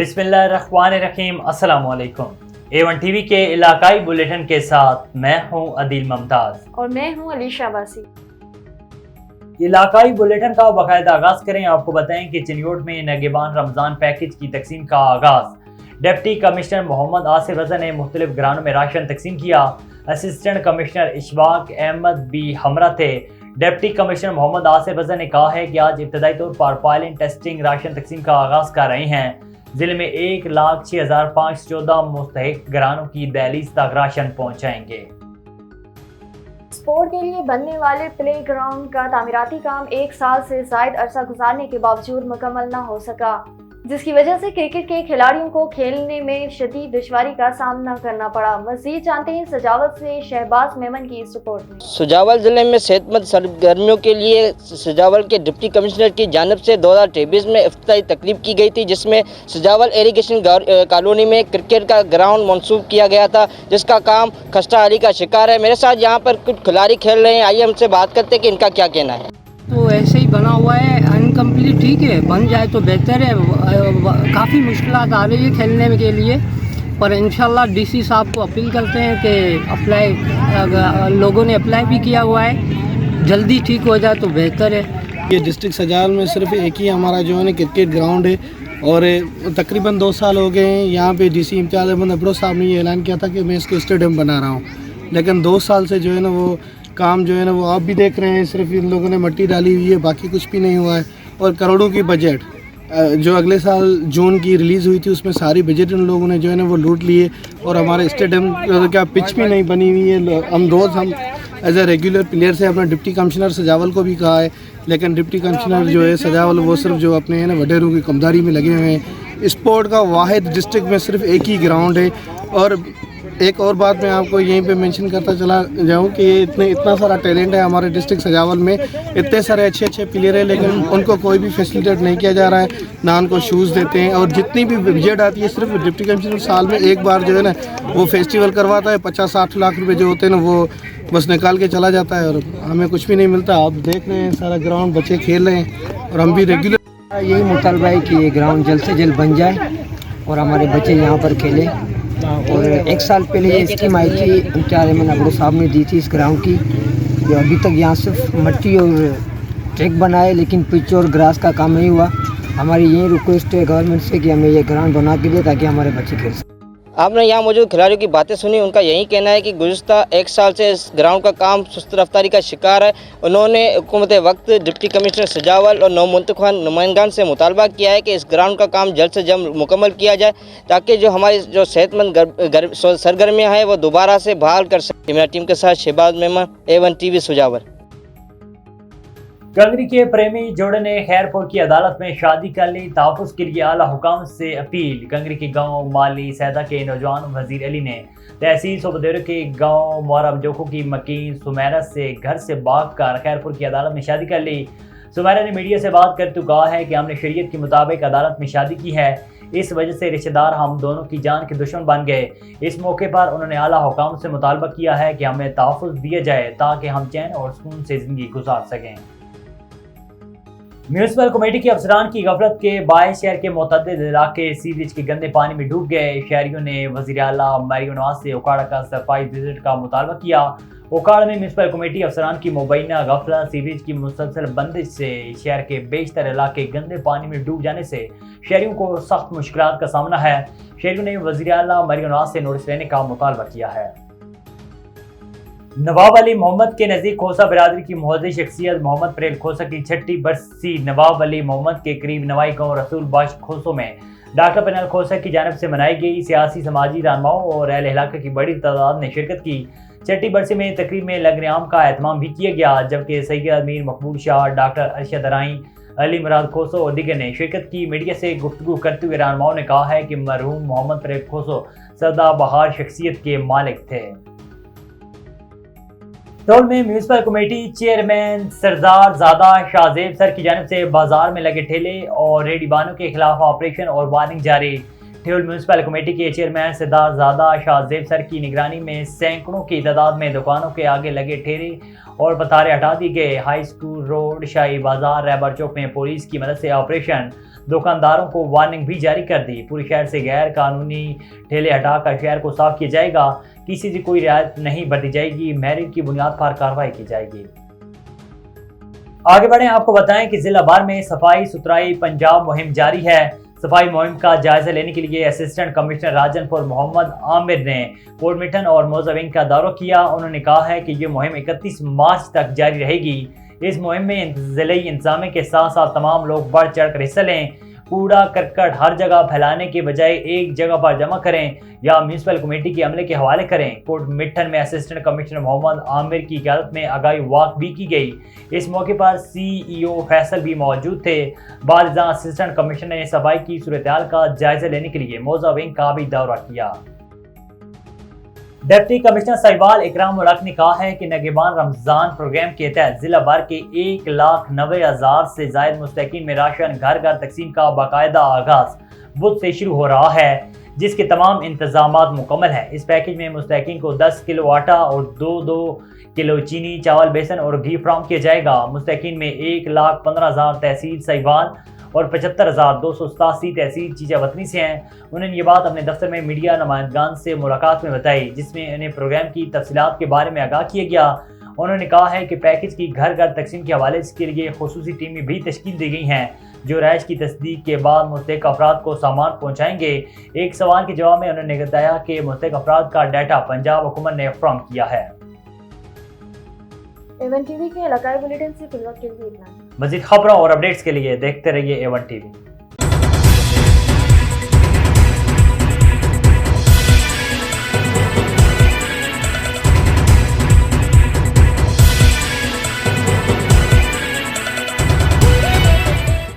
बिस्मिल्लाहिर्रहमानिर्रहीम। अस्सलाम वालेकुम। A1 टीवी के इलाकाई बुलेटिन के साथ मैं हूं अदील मुमताज और मैं हूं अलीशा वासी। इलाकाई बुलेटिन का बाकायदा आगाज करें। आपको बताएं कि चिन्योट में नगेबान रमजान पैकेज की तकसीम का आगाज। डिप्टी कमिश्नर मोहम्मद आसिफ रजा ने मुख्तलिफ घरानों में राशन तकसीम किया। असिस्टेंट कमिश्नर इशफाक अहमद भी हमरा थे। डिप्टी कमिश्नर मोहम्मद आसिफ रजा ने कहा है कि आज इब्तदाई तौर पर पायलट टेस्टिंग राशन तकसीम का आगाज कर रहे हैं। जिले में 1,06,514 मुस्तहिक घरानों की दहलीज तक राशन पहुंचाएंगे। स्पोर्ट के लिए बनने वाले प्ले ग्राउंड का तामीराती काम 1 साल से ज़ायद अरसा गुजारने के बावजूद मुकम्मल न हो सका, जिसकी वजह से क्रिकेट के खिलाड़ियों को खेलने में शदीद दुश्वारी का सामना करना पड़ा। मज़ीद जानते हैं सजावल से शहबाज मेमन की इस रिपोर्ट में। सजावल जिले में सेहतमंद सरगर्मियों के लिए सजावल के डिप्टी कमिश्नर की जानिब से 2023 में इफ्तिताही तकरीब की गई थी, जिसमें सजावल इरिगेशन कॉलोनी में क्रिकेट का ग्राउंड मंसूब किया गया था, जिसका काम खस्ताहाली का शिकार है। मेरे साथ यहाँ पर कुछ खिलाड़ी खेल रहे हैं, आइए हमसे बात करते हैं कि इनका क्या कहना है। तो ऐसे ही बना हुआ है, अनकम्प्लीट ठीक है, बन जाए तो बेहतर है। काफ़ी मुश्किलात आ रही है खेलने के लिए, पर इंशाल्लाह डीसी साहब को अपील करते हैं कि अप्लाई लोगों ने अप्लाई भी किया हुआ है, जल्दी ठीक हो जाए तो बेहतर है। ये डिस्ट्रिक्ट सजावल में सिर्फ एक ही हमारा जो है ना क्रिकेट ग्राउंड है और तकरीबन 2 साल हो गए हैं। यहाँ पे डीसी इम्तियाज़ अहमद अब्रो साहब ने ये ऐलान किया था कि मैं इसको स्टेडियम बना रहा हूँ, लेकिन 2 साल से जो है ना वो काम जो है ना वो आप भी देख रहे हैं, सिर्फ इन लोगों ने मिट्टी डाली हुई है, बाकी कुछ भी नहीं हुआ है। और करोड़ों की बजट जो अगले साल जून की रिलीज़ हुई थी उसमें सारी बजट इन लोगों ने जो है ना वो लूट लिए और हमारे स्टेडियम क्या पिच भी नहीं बनी हुई है। हम एज ए रेगुलर प्लेयर से अपने डिप्टी कमिश्नर सजावल को भी कहा है, लेकिन डिप्टी कमिश्नर जो है सजावल वो सिर्फ जो अपने है ना वडेरों की कमदारी में लगे हुए हैं। स्पोर्ट का वाहिद डिस्ट्रिक्ट में सिर्फ एक ही ग्राउंड है। और एक और बात मैं आपको यहीं पे मेंशन करता चला जाऊं कि इतना सारा टैलेंट है हमारे डिस्ट्रिक्ट सजावल में, इतने सारे अच्छे प्लेयर हैं, लेकिन उनको कोई भी फैसिलिटेट नहीं किया जा रहा है, ना उनको शूज़ देते हैं। और जितनी भी बजट आती है सिर्फ डिप्टी कमिश्नर साल में एक बार जो है ना वो फेस्टिवल करवाता है, 50-60 लाख रुपये जो होते हैं ना वो बस निकाल के चला जाता है और हमें कुछ भी नहीं मिलता। आप देख रहे हैं सारा ग्राउंड बच्चे खेल रहे हैं और हम भी रेगुलर यही मुतालबा है कि ये ग्राउंड जल्द से जल्द बन जाए और हमारे बच्चे यहाँ पर खेलें। और 1 साल पहले ये स्कीम आई थी, इम्तियाज़ अहमद अब्रो साहब ने दी थी इस ग्राउंड की, जो अभी तक यहाँ सिर्फ मिट्टी और ट्रैक बनाए, लेकिन पिच और ग्रास का काम नहीं हुआ। हमारी यही रिक्वेस्ट है गवर्नमेंट से कि हमें ये ग्राउंड बना के दे ताकि हमारे बच्चे खेल सकें। आपने यहाँ मौजूद खिलाड़ियों की बातें सुनी, उनका यही कहना है कि गुज़िश्ता 1 साल से इस ग्राउंड का काम सुस्त रफ्तारी का शिकार है। उन्होंने हुकूमत वक्त डिप्टी कमिश्नर सजावल और नौमुंतखब नुमाइंदान से मुतालबा किया है कि इस ग्राउंड का काम जल्द से जल्द मुकम्मल किया जाए, ताकि जो हमारी जो सेहतमंद सरगर्मियाँ हैं वो दोबारा से बहाल कर सकें। मेरा टीम के साथ शहबाज मेमन, A1 टीवी सजावल। कंगरी के प्रेमी जोड़े ने खैरपुर की अदालत में शादी कर ली। तहफ़्फ़ुज़ के लिए आला हुकाम से अपील। कंगरी के गांव माली सैदा के नौजवान वजीर अली ने तहसील सोबदेर के गांव मोरब जोखो की मकीन सुमेरा से घर से भाग कर खैरपुर की अदालत में शादी कर ली। सुमेरा ने मीडिया से बात करते हुए कहा है कि हमने शरीयत के मुताबिक अदालत में शादी की है, इस वजह से रिश्तेदार हम दोनों की जान के दुश्मन बन गए। इस मौके पर उन्होंने आला हुकाम से मुतालबा किया है कि हमें तहफ़्फ़ुज़ दिया जाए ताकि हम चैन और सुकून से ज़िंदगी गुजार सकें। म्यूनसिपल कमेटी के अफसरान की गफलत के बायस शहर के मुतअद्दिद इलाके सीवरेज के गंदे पानी में डूब गए। शहरियों ने वज़ीर आला मरियम नवाज से उकाड़ा का सफाई विजिट का मुतालबा किया। उकाड़ा में म्यूनसिपल कमेटी अफसरान की मुबैना गफलत सीवरेज की मुसलसल बंदिश से शहर के बेशतर इलाके गंदे पानी में डूब जाने से शहरियों को सख्त मुश्किलात का सामना है। शहरियों ने वज़ीर आला मरियम नवाज से नोटिस लेने का मुतालबा किया है। नवाब अली मोहम्मद के नज़दीक खोसा बिरादरी की मुहज़्ज़िज़ शख्सियत मोहम्मद परेल खोसा की 6ठी बरसी नवाब अली मोहम्मद के करीब नवाई गाँव रसूल बाश खोसों में डॉक्टर पनेल खोसा की जानिब से मनाई गई। सियासी समाजी रहनुमाओं और अहले इलाके की बड़ी तादाद ने शिरकत की। 6ठी बरसी में तकरीब में लंगर आम का एहतमाम भी किया गया, जबकि सैयद मीर मकबूल शाह, डॉक्टर अरशद अराई, अली मुराद खोसो और दीगर ने शिरकत की। मीडिया से गुफ्तगू करते हुए रहनुमाओं ने कहा है कि मरहूम मोहम्मद परेल खोसो सदाबहार शख्सियत के मालिक थे। टोल में म्यूनसिपल कमेटी चेयरमैन सरदार ज़ादा शाहजेब सर की जानिब से बाजार में लगे ठेले और रेहड़ीबानों के खिलाफ ऑपरेशन और वार्निंग जारी। ठेल म्यूनसिपल कमेटी के चेयरमैन सरदार ज़ादा शाहजेब सर की निगरानी में सैकड़ों की तादाद में दुकानों के आगे लगे ठेले और पतारे हटा दिए गए। हाई स्कूल रोड, शाही बाजार, रैबर चौक में पुलिस की मदद से ऑपरेशन दुकानदारों को वार्निंग भी जारी कर दी। पूरे शहर से गैर कानूनी ठेले हटाकर शहर को साफ किया जाएगा। किसी से कोई रियायत नहीं बरती जाएगी। मेरिट की बुनियाद पर कार्रवाई की जाएगी। आगे बढ़े, आपको बताएं कि जिला भर में सफाई सुथराई पंजाब मुहिम जारी है। सफाई मुहिम का जायजा लेने के लिए असिस्टेंट कमिश्नर राजनपुर मोहम्मद आमिर ने कोटमिटन और मोजाविंग का दौरा किया। उन्होंने कहा है कि ये मुहिम 31 मार्च तक जारी रहेगी। इस मुहिम में जिले इंतजामिया के साथ साथ तमाम लोग बढ़ चढ़ कर हिस्सा लें। कूड़ा करकट हर जगह फैलाने के बजाय एक जगह पर जमा करें या म्यूनसिपल कमेटी के अमले के हवाले करें। कोटमिटन में असिस्टेंट कमिश्नर मोहम्मद आमिर की क़यादत में आगाही वॉक भी की गई। इस मौके पर CEO फैसल भी मौजूद थे। बाद असिस्टेंट कमिश्नर ने सफाई की सूरत-ए-हाल का जायजा लेने के लिए मौज़ा-विंग का भी दौरा किया। डिप्टी कमिश्नर साहिवाल इकराम उल-हक ने कहा है कि नगेबान रमजान प्रोग्राम के तहत जिला भर के 1,90,000 से ज्यादा मुस्तकीन में राशन घर घर तकसीम का बाकायदा आगाज बुध से शुरू हो रहा है, जिसके तमाम इंतजामात मुकम्मल हैं। इस पैकेज में मुस्तकीन को 10 किलो आटा और 2 किलो चीनी, चावल, बेसन और घी फराहम किया जाएगा। मुस्तकीन में 1,15,000 तहसील साहिवाल और 75,287 तहसील चीचा वतनी से हैं। उन्होंने ये बात अपने दफ्तर में मीडिया नुमाइंदगान से मुलाकात में बताई, जिसमें उन्हें प्रोग्राम की तफसीलात के बारे में आगाह किया गया। उन्होंने कहा है कि पैकेज की घर घर तकसीम के हवाले के लिए खुसूसी टीमें भी तश्कील दी गई हैं, जो रैश की तस्दीक के बाद मुस्तहिक अफराद को सामान पहुँचाएंगे। एक सवाल के जवाब में उन्होंने बताया कि मुस्तहिक अफराद का डाटा पंजाब हुकूमत ने फराहम किया है। A1 TV के इलाकाई बुलेटिन से फिलहाल के लिए इतना ही। मज़ीद खबरों और अपडेट्स के लिए देखते रहिए A1 TV।